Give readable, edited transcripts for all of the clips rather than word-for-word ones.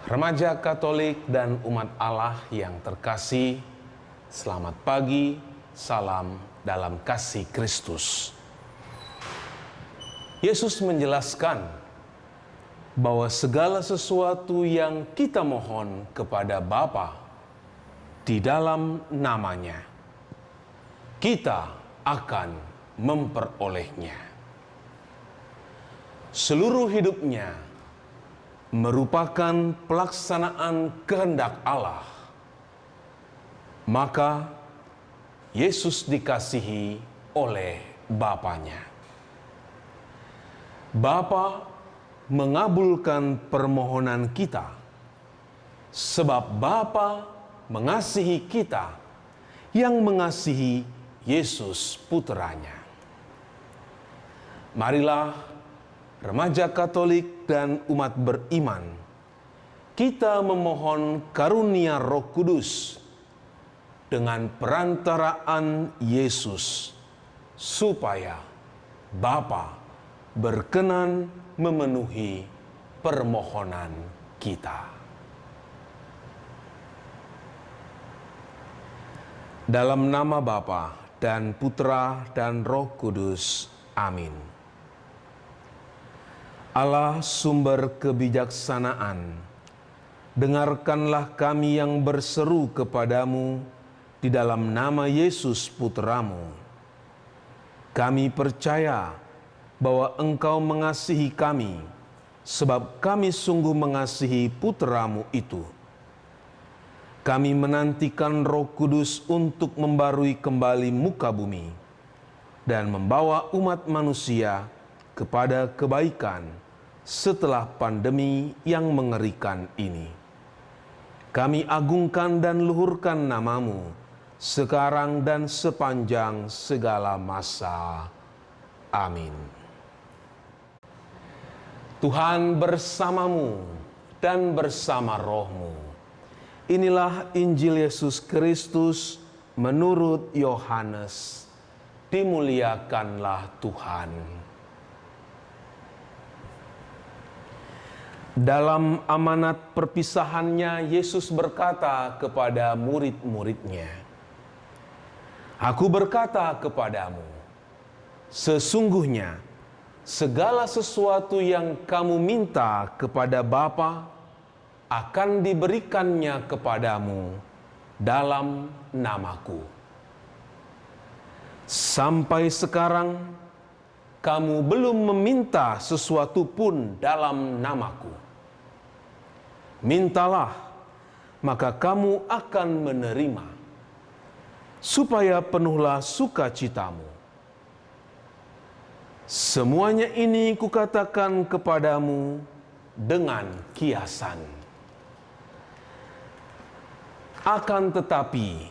Remaja Katolik dan umat Allah yang terkasih, selamat pagi, salam dalam kasih Kristus. Yesus menjelaskan bahwa segala sesuatu yang kita mohon kepada Bapa di dalam namanya, kita akan memperolehnya. Seluruh hidupnya merupakan pelaksanaan kehendak Allah. Maka Yesus dikasihi oleh Bapanya. Bapa mengabulkan permohonan kita sebab Bapa mengasihi kita yang mengasihi Yesus puteranya. Marilah remaja Katolik dan umat beriman, kita memohon karunia Roh Kudus dengan perantaraan Yesus, supaya Bapa berkenan memenuhi permohonan kita. Dalam nama Bapa dan Putra dan Roh Kudus. Amin. Allah sumber kebijaksanaan, dengarkanlah kami yang berseru kepadamu di dalam nama Yesus Putramu. Kami percaya bahwa Engkau mengasihi kami, sebab kami sungguh mengasihi Putramu itu. Kami menantikan Roh Kudus untuk membarui kembali muka bumi dan membawa umat manusia kepada kebaikan setelah pandemi yang mengerikan ini. Kami agungkan dan luhurkan namamu sekarang dan sepanjang segala masa. Amin. Tuhan bersamamu dan bersama rohmu. Inilah Injil Yesus Kristus menurut Yohanes. Dimuliakanlah Tuhan. Dalam amanat perpisahannya, Yesus berkata kepada murid-muridnya, "Aku berkata kepadamu, sesungguhnya segala sesuatu yang kamu minta kepada Bapa akan diberikannya kepadamu dalam namaku. Sampai sekarang, kamu belum meminta sesuatu pun dalam namaku. Mintalah, maka kamu akan menerima, supaya penuhlah sukacitamu. Semuanya ini kukatakan kepadamu dengan kiasan. Akan tetapi,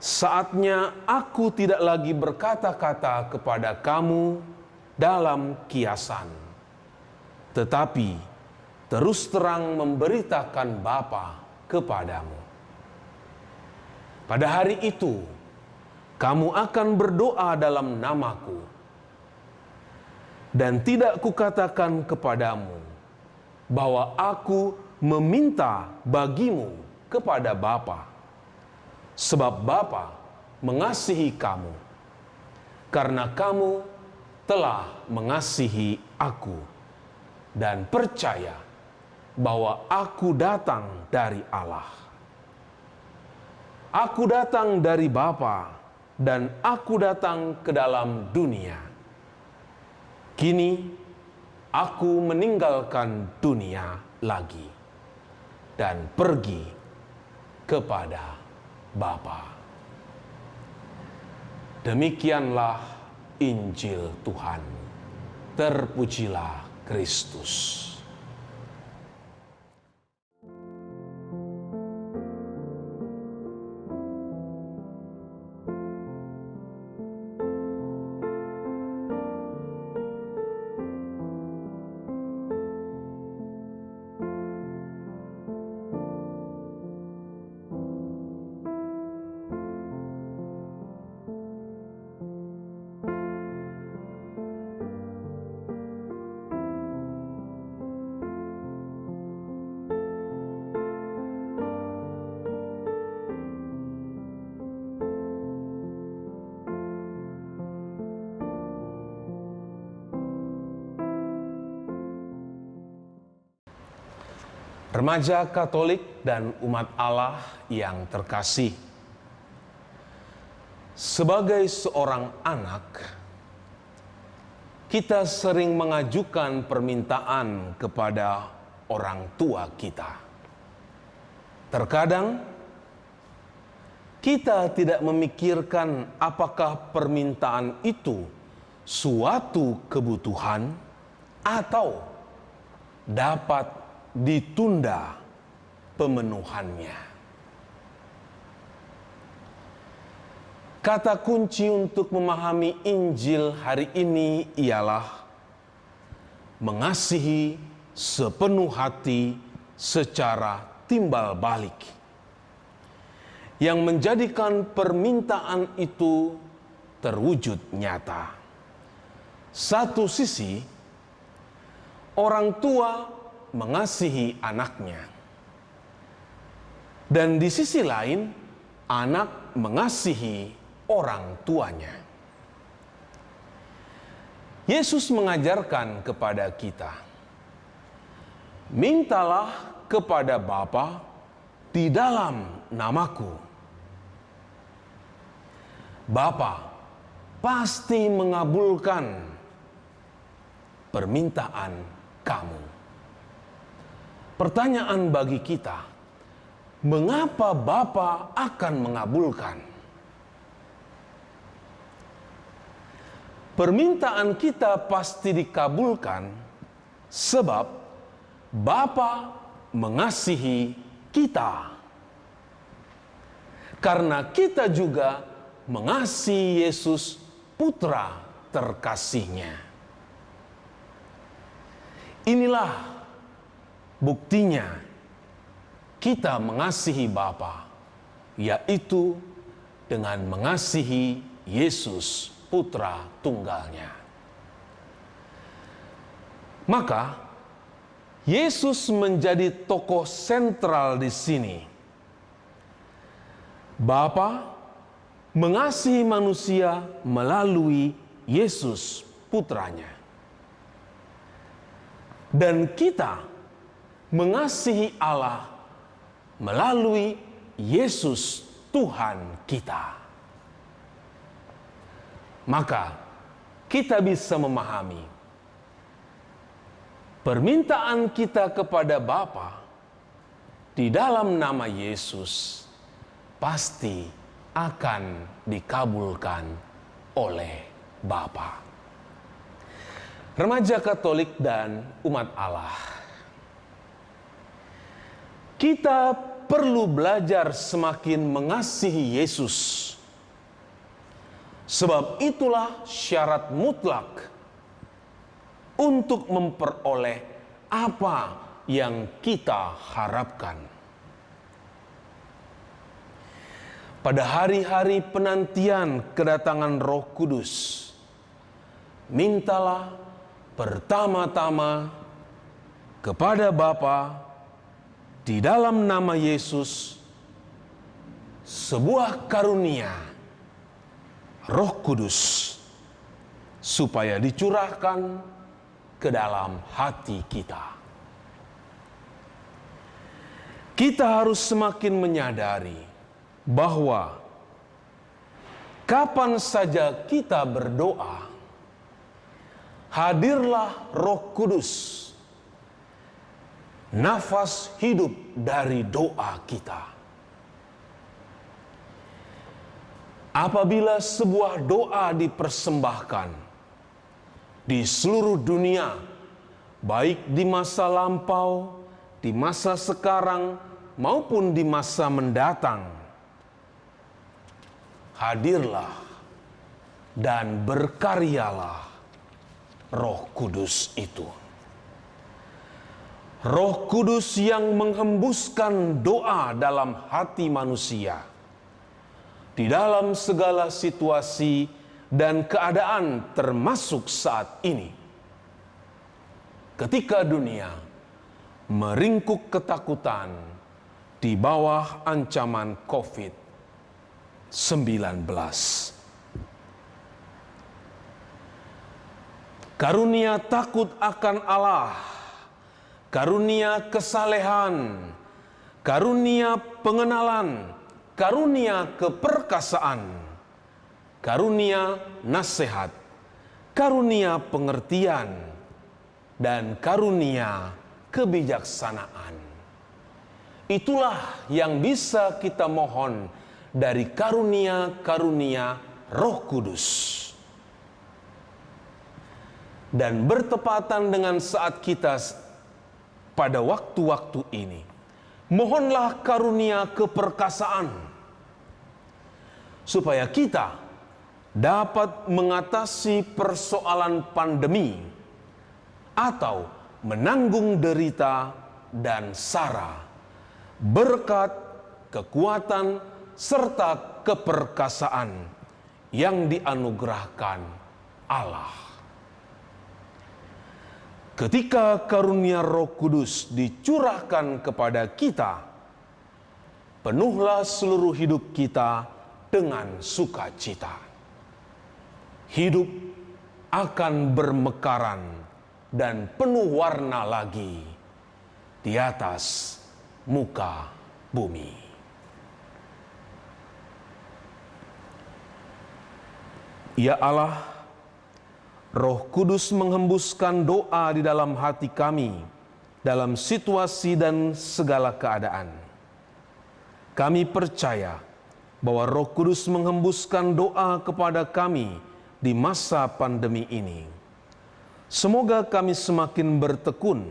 saatnya aku tidak lagi berkata-kata kepada kamu dalam kiasan, tetapi terus terang memberitakan Bapa kepadamu. Pada hari itu, kamu akan berdoa dalam namaku, dan tidak kukatakan kepadamu bahwa aku meminta bagimu kepada Bapa, sebab Bapa mengasihi kamu, karena kamu telah mengasihi aku dan percaya bahwa aku datang dari Allah. Aku datang dari Bapa dan aku datang ke dalam dunia. Kini aku meninggalkan dunia lagi dan pergi kepada Bapa." Demikianlah Injil Tuhan. Terpujilah Kristus. Remaja Katolik dan umat Allah yang terkasih, sebagai seorang anak, kita sering mengajukan permintaan kepada orang tua kita. Terkadang kita tidak memikirkan apakah permintaan itu suatu kebutuhan atau dapat ditunda pemenuhannya. Kata kunci untuk memahami Injil hari ini ialah mengasihi sepenuh hati secara timbal balik, yang menjadikan permintaan itu terwujud nyata. Satu sisi, orang tua mengasihi anaknya, dan di sisi lain, anak mengasihi orang tuanya. Yesus mengajarkan kepada kita, mintalah kepada Bapa di dalam namaku. Bapa pasti mengabulkan permintaan kamu. Pertanyaan bagi kita, mengapa Bapa akan mengabulkan? Permintaan kita pasti dikabulkan sebab Bapa mengasihi kita. Karena kita juga mengasihi Yesus, Putra terkasihnya. Inilah buktinya kita mengasihi Bapa, yaitu dengan mengasihi Yesus, Putra tunggalnya. Maka Yesus menjadi tokoh sentral di sini. Bapa mengasihi manusia melalui Yesus, Putranya. Dan kita mengasihi Allah melalui Yesus, Tuhan kita. Maka kita bisa memahami permintaan kita kepada Bapa di dalam nama Yesus pasti akan dikabulkan oleh Bapa. Remaja Katolik dan umat Allah, kita perlu belajar semakin mengasihi Yesus. Sebab itulah syarat mutlak untuk memperoleh apa yang kita harapkan. Pada hari-hari penantian kedatangan Roh Kudus, mintalah pertama-tama kepada Bapa di dalam nama Yesus sebuah karunia Roh Kudus supaya dicurahkan ke dalam hati kita. Kita harus semakin menyadari bahwa kapan saja kita berdoa, hadirlah Roh Kudus, nafas hidup dari doa kita. Apabila sebuah doa dipersembahkan di seluruh dunia, baik di masa lampau, di masa sekarang, maupun di masa mendatang, hadirlah dan berkaryalah Roh Kudus itu. Roh Kudus yang menghembuskan doa dalam hati manusia di dalam segala situasi dan keadaan, termasuk saat ini, ketika dunia meringkuk ketakutan di bawah ancaman COVID-19. Karunia takut akan Allah, karunia kesalehan, karunia pengenalan, karunia keperkasaan, karunia nasihat, karunia pengertian, dan karunia kebijaksanaan. Itulah yang bisa kita mohon dari karunia-karunia Roh Kudus. Dan bertepatan dengan saat kita pada waktu-waktu ini, mohonlah karunia keperkasaan, supaya kita dapat mengatasi persoalan pandemi atau menanggung derita dan sara berkat kekuatan serta keperkasaan yang dianugerahkan Allah. Ketika karunia Roh Kudus dicurahkan kepada kita, penuhlah seluruh hidup kita dengan sukacita. Hidup akan bermekaran dan penuh warna lagi di atas muka bumi. Ya Allah, Roh Kudus menghembuskan doa di dalam hati kami dalam situasi dan segala keadaan. Kami percaya bahwa Roh Kudus menghembuskan doa kepada kami di masa pandemi ini. Semoga kami semakin bertekun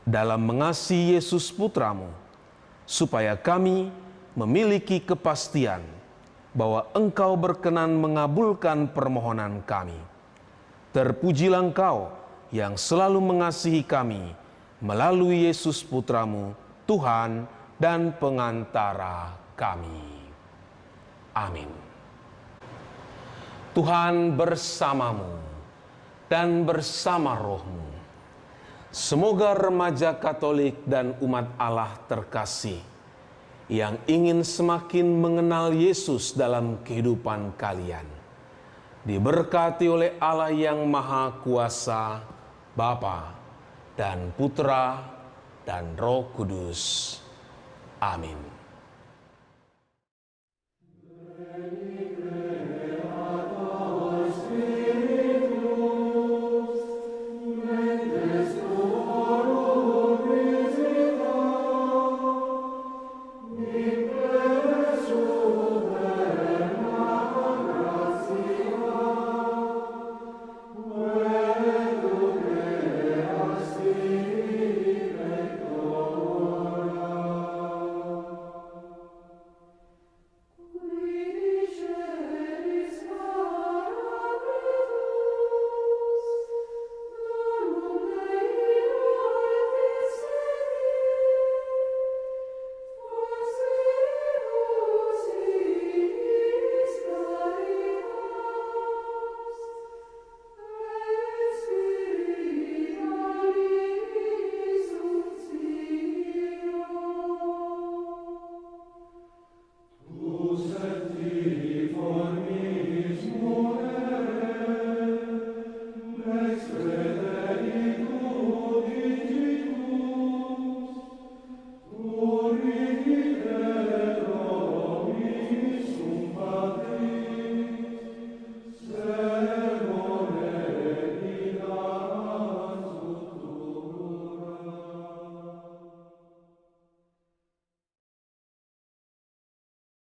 dalam mengasihi Yesus Putramu, supaya kami memiliki kepastian bahwa Engkau berkenan mengabulkan permohonan kami. Terpujilah Engkau yang selalu mengasihi kami melalui Yesus Putramu, Tuhan dan pengantara kami. Amin. Tuhan bersamamu dan bersama rohmu. Semoga remaja Katolik dan umat Allah terkasih yang ingin semakin mengenal Yesus dalam kehidupan kalian, diberkati oleh Allah yang Maha Kuasa, Bapa dan Putra dan Roh Kudus. Amin.